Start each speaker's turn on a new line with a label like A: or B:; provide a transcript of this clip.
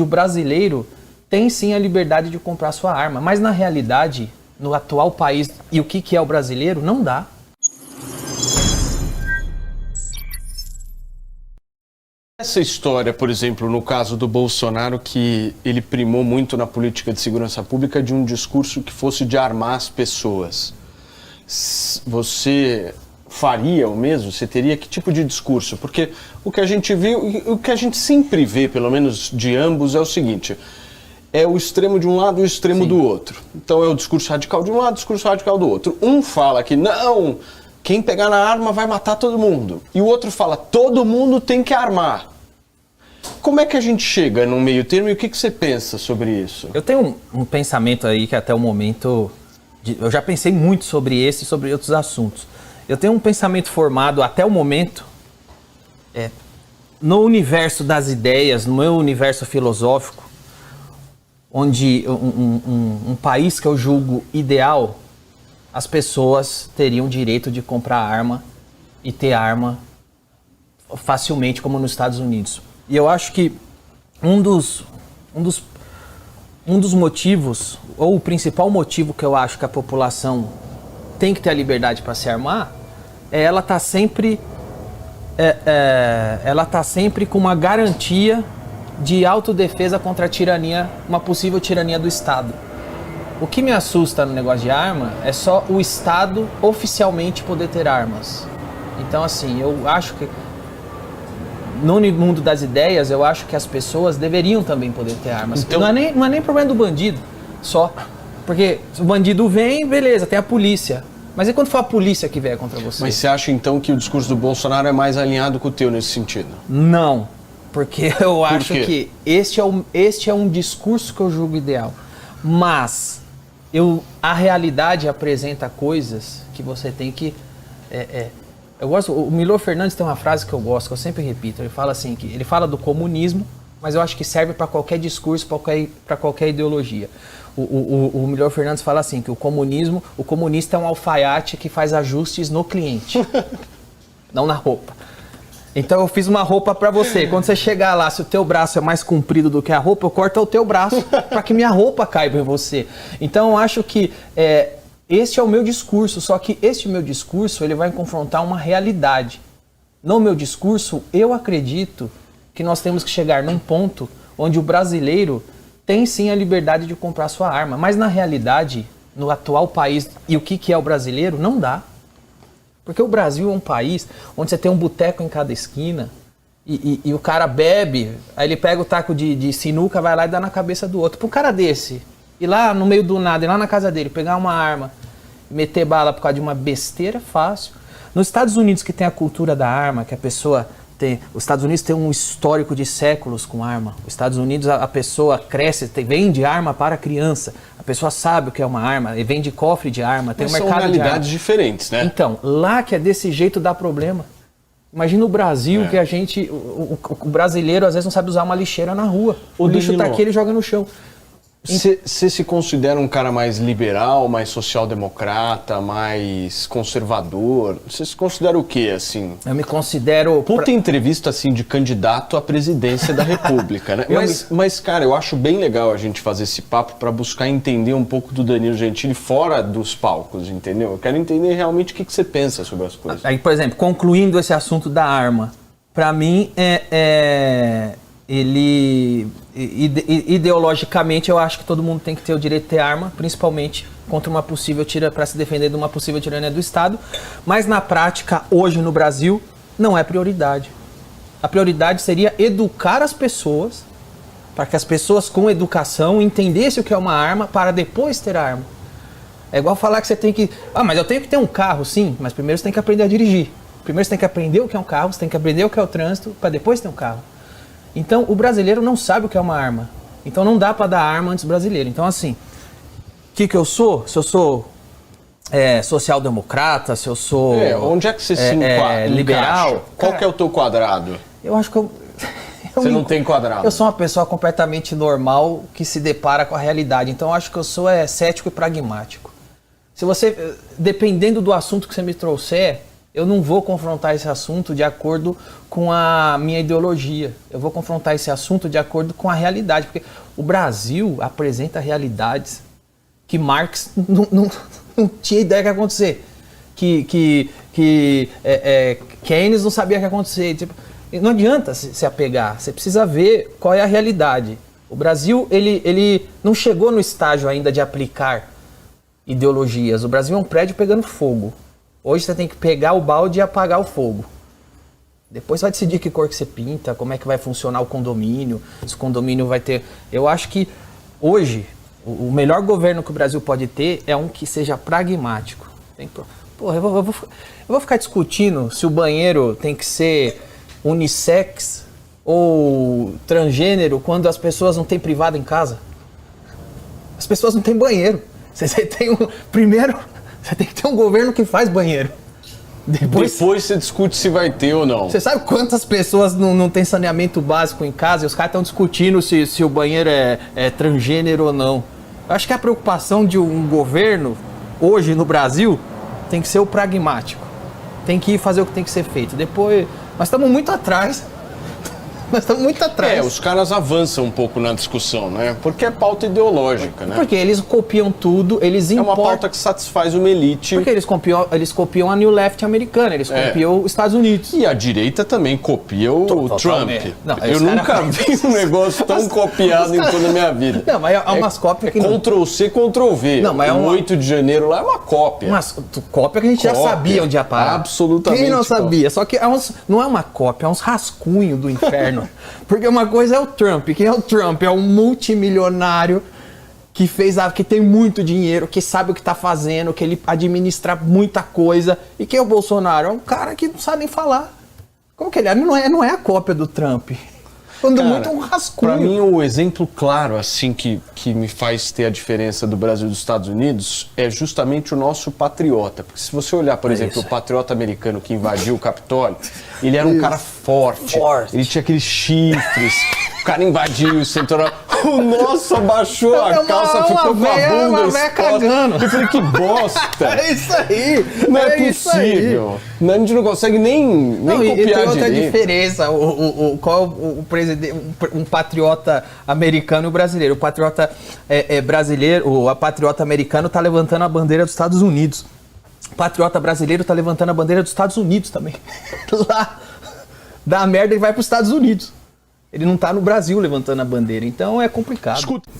A: O brasileiro tem sim a liberdade de comprar sua arma, mas na realidade, no atual país, e o que é o brasileiro, não dá.
B: Essa história, por exemplo, no caso do Bolsonaro, que ele primou muito na política de segurança pública de um discurso que fosse de armar as pessoas. Você faria o mesmo? Você teria que tipo de discurso? Porque o que a gente viu, o que a gente sempre vê, pelo menos de ambos, é o seguinte: é o extremo de um lado e o extremo do outro. Então é o discurso radical de um lado, o discurso radical do outro. Um fala que não, quem pegar na arma vai matar todo mundo. E o outro fala, todo mundo tem que armar. Como é que a gente chega no meio termo e o que você pensa sobre isso?
A: Eu tenho um pensamento aí que até o momento, eu já pensei muito sobre esse e sobre outros assuntos. Eu tenho um pensamento formado até o momento, no universo das ideias, no meu universo filosófico, onde um país que eu julgo ideal, as pessoas teriam direito de comprar arma e ter arma facilmente, como nos Estados Unidos. E eu acho que um dos motivos, ou o principal motivo que eu acho que a população tem que ter a liberdade para se armar, é ela tá sempre com uma garantia de autodefesa contra a tirania, uma possível tirania do Estado. O que me assusta no negócio de arma é só o Estado oficialmente poder ter armas. Então, assim, eu acho que no mundo das ideias, eu acho que as pessoas deveriam também poder ter armas. Então, não é nem problema do bandido só. Porque se o bandido vem, beleza, tem a polícia. Mas e quando for a polícia que vier contra você?
B: Mas você acha então que o discurso do Bolsonaro é mais alinhado com o teu nesse sentido?
A: Não, porque eu acho que este é um discurso que eu julgo ideal. Mas a realidade apresenta coisas que você tem que... Eu gosto, o Milor Fernandes tem uma frase que eu gosto, que eu sempre repito. Ele fala assim, ele fala do comunismo, mas eu acho que serve para qualquer discurso, para qualquer ideologia. O Milor Fernandes fala assim, que o comunista é um alfaiate que faz ajustes no cliente, não na roupa. Então eu fiz uma roupa para você. Quando você chegar lá, se o teu braço é mais comprido do que a roupa, eu corto o teu braço para que minha roupa caiba em você. Então eu acho que este é o meu discurso, só que este meu discurso ele vai confrontar uma realidade. No meu discurso, eu acredito que nós temos que chegar num ponto onde o brasileiro tem sim a liberdade de comprar sua arma, mas na realidade, no atual país, e o que é o brasileiro, não dá. Porque o Brasil é um país onde você tem um boteco em cada esquina e o cara bebe, aí ele pega o taco de sinuca, vai lá e dá na cabeça do outro. Para um cara desse, ir lá no meio do nada, ir lá na casa dele, pegar uma arma, meter bala por causa de uma besteira, fácil. Nos Estados Unidos, que tem a cultura da arma, que a pessoa tem... Os Estados Unidos tem um histórico de séculos com arma. Os Estados Unidos, a pessoa cresce, vende arma para a criança. A pessoa sabe o que é uma arma, e vende cofre de arma, tem um mercado de arma.
B: São realidades diferentes, né?
A: Então, lá que é desse jeito dá problema. Imagina o Brasil, que a gente... O brasileiro, às vezes, não sabe usar uma lixeira na rua. O lixo tá aqui, ele joga no chão.
B: Você se considera um cara mais liberal, mais social-democrata, mais conservador? Você se considera o quê, assim?
A: Eu me considero...
B: Puta entrevista, assim, de candidato à presidência da República, né? Mas, cara, eu acho bem legal a gente fazer esse papo para buscar entender um pouco do Danilo Gentili fora dos palcos, entendeu? Eu quero entender realmente o que você pensa sobre as coisas.
A: Aí, por exemplo, concluindo esse assunto da arma, para mim, ideologicamente, eu acho que todo mundo tem que ter o direito de ter arma, principalmente contra uma possível para se defender de uma possível tirania do Estado. Mas na prática, hoje no Brasil, não é prioridade. A prioridade seria educar as pessoas, para que as pessoas com educação entendessem o que é uma arma, para depois ter arma. É igual falar que você tem que... mas eu tenho que ter um carro, sim, mas primeiro você tem que aprender a dirigir. Primeiro você tem que aprender o que é um carro, você tem que aprender o que é o trânsito, para depois ter um carro. Então, o brasileiro não sabe o que é uma arma. Então, não dá para dar arma antes do brasileiro. Então, assim, o que eu sou? Se eu sou social-democrata, se eu sou...
B: onde é que você se enquadra?
A: Liberal?
B: Qual que é o teu quadrado?
A: Eu acho que
B: Você não tem quadrado?
A: Eu sou uma pessoa completamente normal que se depara com a realidade. Então, eu acho que eu sou cético e pragmático. Se você, dependendo do assunto que você me trouxer, eu não vou confrontar esse assunto de acordo com a minha ideologia. Eu vou confrontar esse assunto de acordo com a realidade. Porque o Brasil apresenta realidades que Marx não tinha ideia que ia acontecer. Que Keynes não sabia que ia acontecer. Tipo, não adianta se apegar. Você precisa ver qual é a realidade. O Brasil, ele não chegou no estágio ainda de aplicar ideologias. O Brasil é um prédio pegando fogo. Hoje você tem que pegar o balde e apagar o fogo. Depois vai decidir que cor que você pinta, como é que vai funcionar o condomínio, se o condomínio vai ter... Eu acho que hoje o melhor governo que o Brasil pode ter é um que seja pragmático. Porra, eu vou ficar discutindo se o banheiro tem que ser unissex ou transgênero quando as pessoas não têm privado em casa. As pessoas não têm banheiro. Primeiro, você tem que ter um governo que faz banheiro. Depois
B: você discute se vai ter ou não.
A: Você sabe quantas pessoas não têm saneamento básico em casa e os caras estão discutindo se o banheiro é transgênero ou não. Eu acho que a preocupação de um governo, hoje no Brasil, tem que ser o pragmático. Tem que ir fazer o que tem que ser feito. Depois, nós estamos muito atrás. Nós estamos muito atrás.
B: Os caras avançam um pouco na discussão, né? Porque é pauta ideológica, né?
A: Porque eles copiam tudo, eles importam...
B: É uma pauta que satisfaz uma elite.
A: Porque eles copiam a New Left americana, eles copiam os Estados Unidos.
B: E a direita também copia o Trump.
A: Não,
B: eu nunca vi um negócio tão copiado em toda a minha vida.
A: Não, mas é umas cópias que...
B: Ctrl-C, Ctrl-V.
A: Não, mas
B: o 8 de janeiro lá é uma cópia.
A: Uma cópia que a gente já sabia onde ia parar.
B: Absolutamente.
A: Quem não sabia? Só que não é uma cópia, é uns rascunhos do inferno. Porque uma coisa é o Trump. Quem é o Trump? É um multimilionário que tem muito dinheiro, que sabe o que está fazendo, que ele administra muita coisa. E quem é o Bolsonaro? É um cara que não sabe nem falar. Como que ele é? Não é a cópia do Trump. Quando muito um rascunho.
B: Para mim, o exemplo claro assim que me faz ter a diferença do Brasil e dos Estados Unidos é justamente o nosso patriota. Porque se você olhar, por exemplo, o patriota americano que invadiu o Capitólio, ele era um cara forte. Ele tinha aqueles chifres. O cara invadiu, sentou na... O nosso abaixou a calça, ficou com a bunda exposta. Eu falei, que bosta.
A: É isso aí.
B: Não é possível. A gente não consegue nem copiar direito. E tem outra
A: diferença. Qual o presidente, um patriota americano e o brasileiro. O patriota brasileiro, o patriota americano tá levantando a bandeira dos Estados Unidos. O patriota brasileiro tá levantando a bandeira dos Estados Unidos também. Lá dá merda e vai para os Estados Unidos. Ele não tá no Brasil levantando a bandeira, então é complicado.
B: Escuta.